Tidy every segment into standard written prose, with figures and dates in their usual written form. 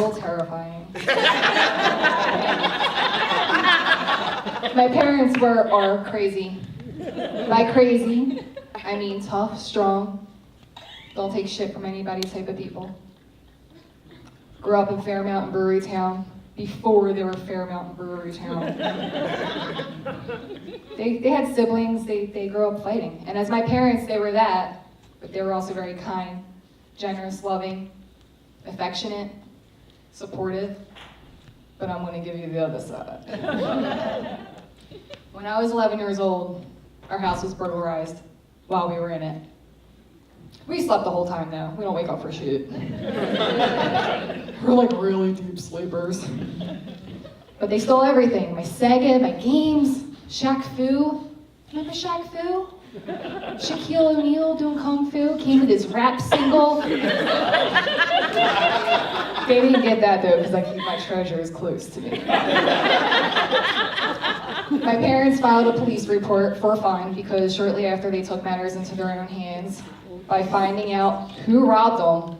little terrifying. My parents are crazy. By crazy, I mean tough, strong, don't take shit from anybody type of people. Grew up in Fairmountain Brewery Town before they were Fairmountain Brewery Town. They had siblings, they grew up fighting. And as my parents, they were that, but they were also very kind, generous, loving, affectionate, supportive. But I'm gonna give you the other side. When I was 11 years old, our house was burglarized while we were in it. We slept the whole time though. We don't wake up for shit. We're like really deep sleepers. But they stole everything. My Sega, my games, Shaq Fu. Remember Shaq Fu? Shaquille O'Neal doing Kung Fu, came with his rap single. They didn't get that though, because I keep my treasures close to me. My parents filed a police report for a fine because shortly after they took matters into their own hands by finding out who robbed them,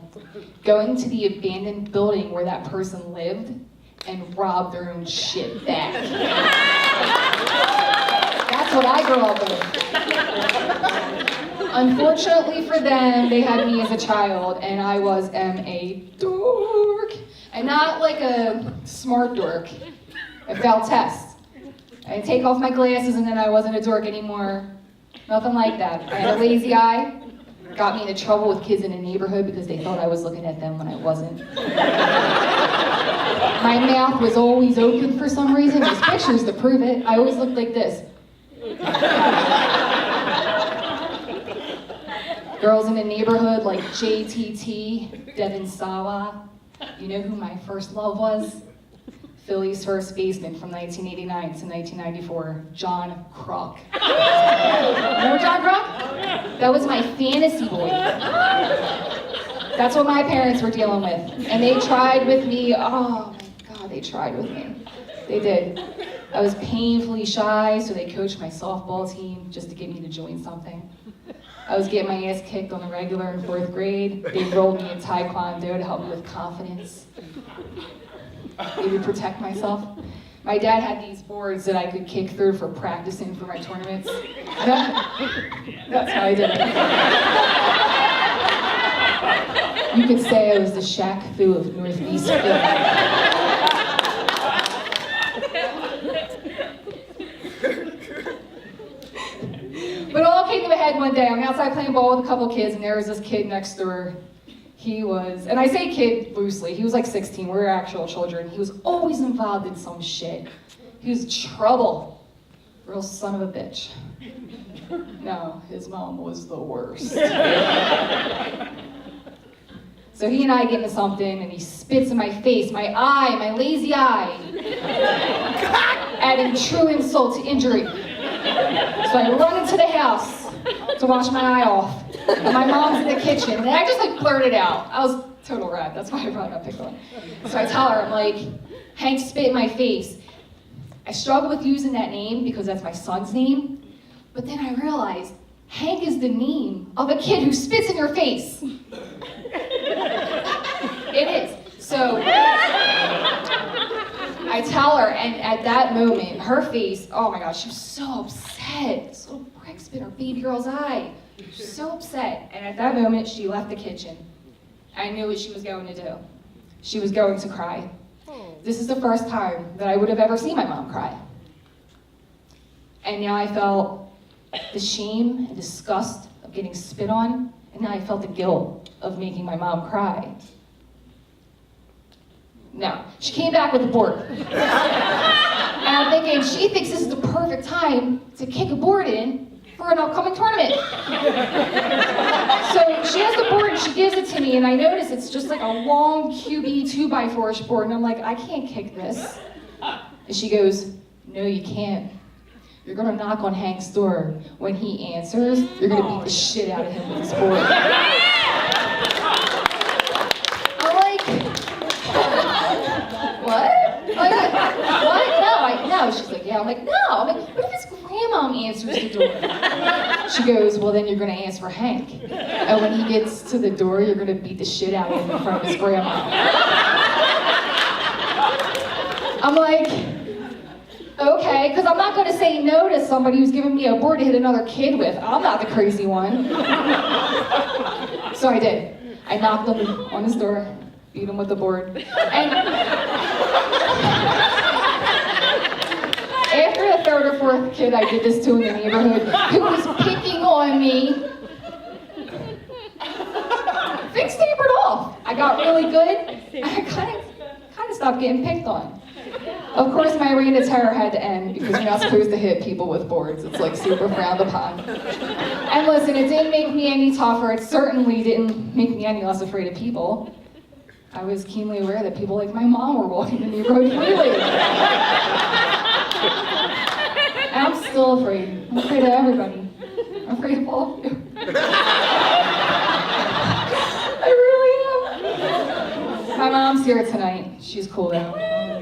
going to the abandoned building where that person lived and robbed their own shit back. That's what I grew up with. Unfortunately for them, they had me as a child, and I was a dork. And not like a smart dork. I failed tests. I'd take off my glasses and then I wasn't a dork anymore. Nothing like that. I had a lazy eye. Got me into trouble with kids in the neighborhood because they thought I was looking at them when I wasn't. My mouth was always open for some reason. There's pictures to prove it. I always looked like this. Girls in the neighborhood like JTT, Devin Sawa. You know who my first love was? Philly's first baseman from 1989 to 1994, John Kruk. Remember John Kruk? That was my fantasy boy. That's what my parents were dealing with. And they tried with me, oh my God, they tried with me. They did. I was painfully shy, so they coached my softball team just to get me to join something. I was getting my ass kicked on the regular in 4th grade. They enrolled me in Taekwondo to help me with confidence. Maybe protect myself. My dad had these boards that I could kick through for practicing for my tournaments. That's how I did it. You could say I was the Shaq Fu of Northeast Philly. But it all came to a head one day. I'm outside playing ball with a couple kids, and there was this kid next door. He was, and I say kid loosely, he was like 16, we were actual children. He was always involved in some shit. He was trouble. Real son of a bitch. No, his mom was the worst. So he and I get into something, and he spits in my face, my eye, my lazy eye. Adding true insult to injury. So I run into the house to wash my eye off. And my mom's in the kitchen, and I just like blurted out. I was total rat, that's why I probably got picked on. So I tell her, I'm like, Hank spit in my face. I struggle with using that name because that's my son's name, but then I realized Hank is the name of a kid who spits in your face. It is. So I tell her, and at that moment, her face, oh my gosh, she was so upset. This little prick spit in her baby girl's eye. She was so upset, and at that moment, she left the kitchen. I knew what she was going to do. She was going to cry. This is the first time that I would have ever seen my mom cry. And now I felt the shame and disgust of getting spit on, and now I felt the guilt of making my mom cry. No, she came back with a board. And I'm thinking, she thinks this is the perfect time to kick a board in for an upcoming tournament. So she has the board and she gives it to me, and I notice it's just like a long QB 2x4 board, and I'm like, I can't kick this. And she goes, no, you can't. You're gonna knock on Hank's door. When he answers, you're gonna beat the shit out of him with this board. I'm like, what? Like, what? No. She's like, yeah. I'm like, no. I'm like, what if his grandmom answers the door? She goes, well, then you're gonna answer for Hank. And when he gets to the door, you're gonna beat the shit out of him in front of his grandma. I'm like, okay, because I'm not going to say no to somebody who's giving me a board to hit another kid with. I'm not the crazy one. So I did. I knocked on his door, beat him with the board. And after the third or fourth kid I did this to in the neighborhood, who was picking on me, things tapered off. I got really good. I kind of stopped getting picked on. Of course, my reign of terror had to end because you're not supposed to hit people with boards. It's like super frowned upon. And listen, it didn't make me any tougher. It certainly didn't make me any less afraid of people. I was keenly aware that people like my mom were walking the neighborhood freely. And I'm still afraid. I'm afraid of everybody. I'm afraid of all of you. I really am. My mom's here tonight. She's cool though.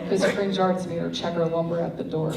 Because FringeArts made her check her lumber at the door.